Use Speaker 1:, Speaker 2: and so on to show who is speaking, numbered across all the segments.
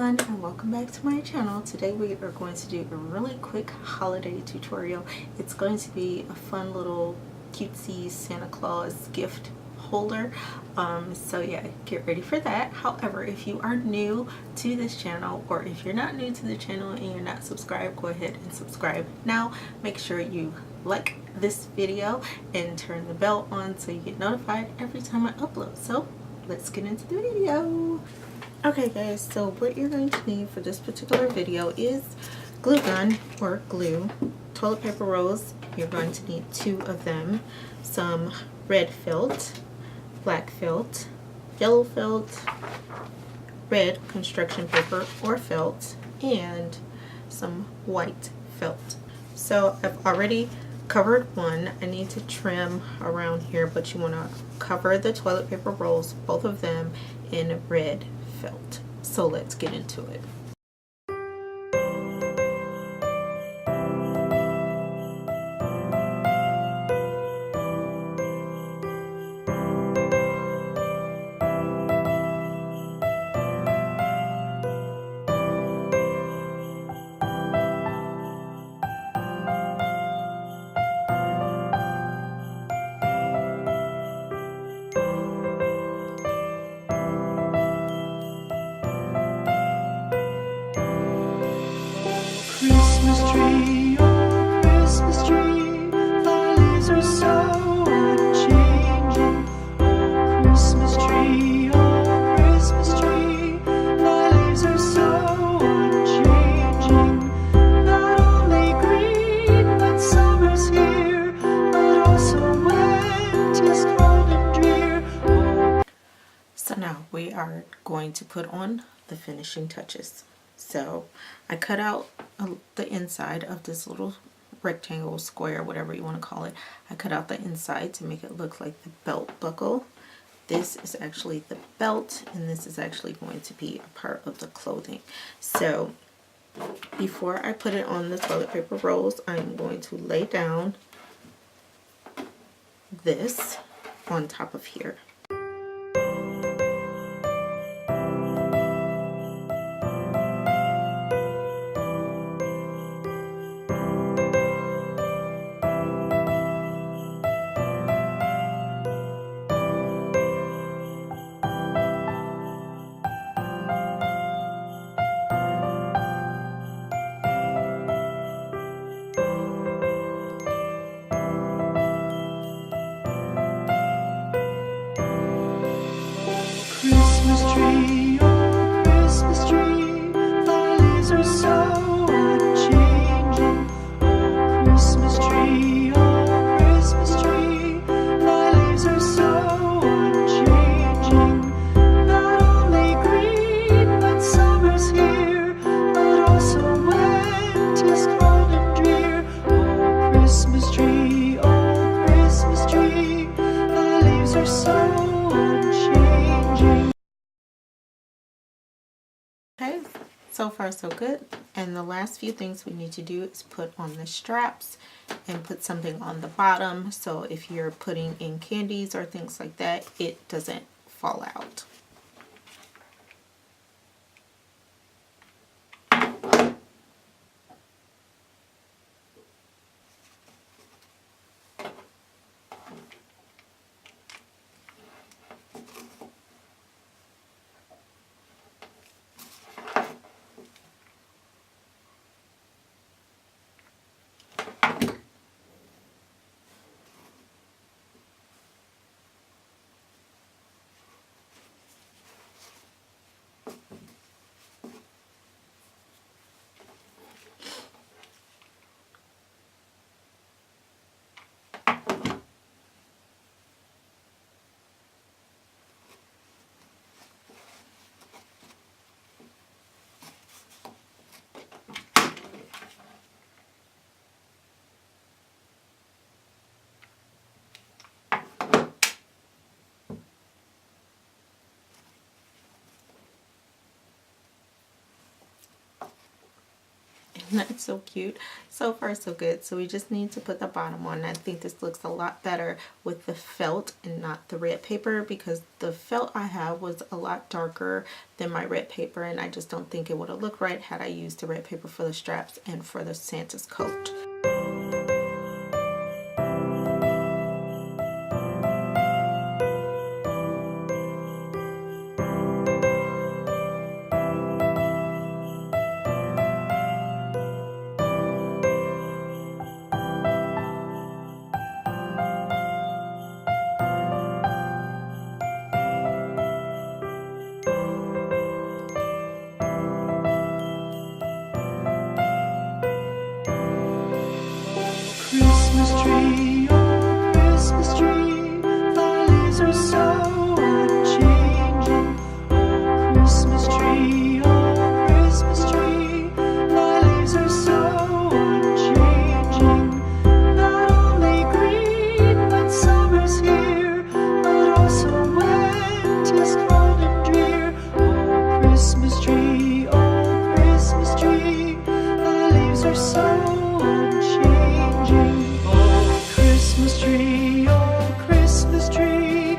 Speaker 1: everyone, and welcome back to my channel. Today we are going to do a really quick holiday tutorial. It's going to be a fun little cutesy Santa Claus gift holder. So yeah, get ready for that. However, if you are new to this channel, or if you're not new to the channel and you're not subscribed, go ahead and subscribe now. Make sure you like this video and turn the bell on so you get notified every time I upload. So let's get into the video. Okay guys, so what you're going to need for this particular video is glue gun or glue, toilet paper rolls, you're going to need 2 of them, some red felt, black felt, yellow felt, red construction paper or felt, and some white felt. So I've already covered one. I need to trim around here, but you want to cover the toilet paper rolls, both of them, in red felt. So let's get into it.
Speaker 2: Christmas tree, oh Christmas tree, thy leaves are so unchanging. Oh Christmas tree, thy leaves are so unchanging. Not only green when summer's here, but also when 'tis cold and drear. Oh.
Speaker 1: So now we are going to put on the finishing touches. So I cut out the inside of this little rectangle, square, whatever you want to call it. I cut out the inside to make it look like the belt buckle. This is actually the belt, and this is actually going to be a part of the clothing. So before I put it on the toilet paper rolls, I'm going to lay down this on top of here.
Speaker 2: Christmas tree, oh Christmas tree, thy leaves are so unchanging. Oh Christmas tree, thy leaves are so unchanging. Not only green when summer's here, but also when 'tis cold and drear. Oh Christmas tree, thy leaves are so unchanging.
Speaker 1: Okay, so far so good. And the last few things we need to do is put on the straps and put something on the bottom, so if you're putting in candies or things like that, it doesn't fall out. That's so cute. So far so good. So we just need to put the bottom on. I think this looks a lot better with the felt and not the red paper, because the felt I have was a lot darker than my red paper, and I just don't think it would have looked right had I used the red paper for the straps and for the Santa's coat.
Speaker 2: Christmas tree, oh Christmas tree, thy leaves are so unchanging. Oh Christmas tree, thy leaves are so unchanging. Not only green when summer's here, but also when 'tis cold and drear. Oh Christmas tree, thy leaves are so unchanging. Christmas tree.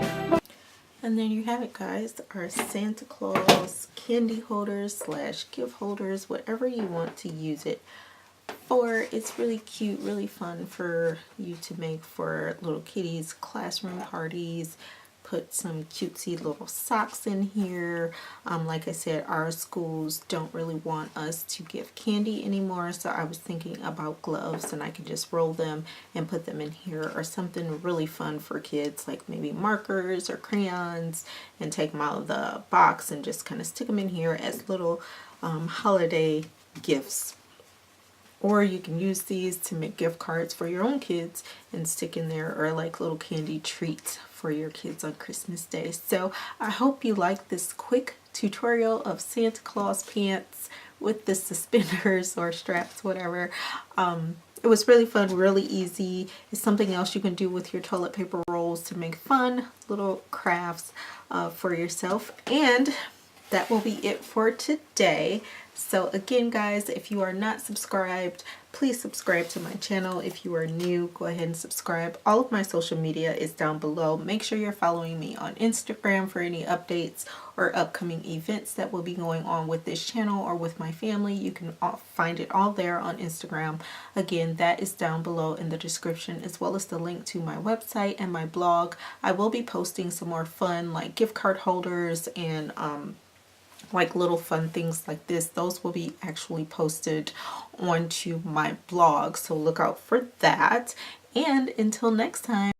Speaker 1: And there you have it, guys, our Santa Claus candy holders / gift holders, whatever you want to use it for. It's really cute, really fun for you to make for little kitties, classroom parties. Put some cutesy little socks in here. Like I said, our schools don't really want us to give candy anymore, so I was thinking about gloves, and I could just roll them and put them in here, or something really fun for kids, like maybe markers or crayons, and take them out of the box and just kind of stick them in here as little holiday gifts. Or you can use these to make gift cards for your own kids and stick in there, or like little candy treats for your kids on Christmas Day. So I hope you like this quick tutorial of Santa Claus pants with the suspenders or straps, whatever. It was really fun, really easy. It's something else you can do with your toilet paper rolls to make fun little crafts for yourself. And that will be it for today. So again, guys, if you are not subscribed, please subscribe to my channel. If you are new, go ahead and subscribe. All of my social media is down below. Make sure you're following me on Instagram for any updates or upcoming events that will be going on with this channel or with my family. You can find it all there on Instagram. Again, that is down below in the description, as well as the link to my website and my blog. I will be posting some more fun, like gift card holders and like little fun things like this. Those will be actually posted onto my blog, so look out for that. And until next time.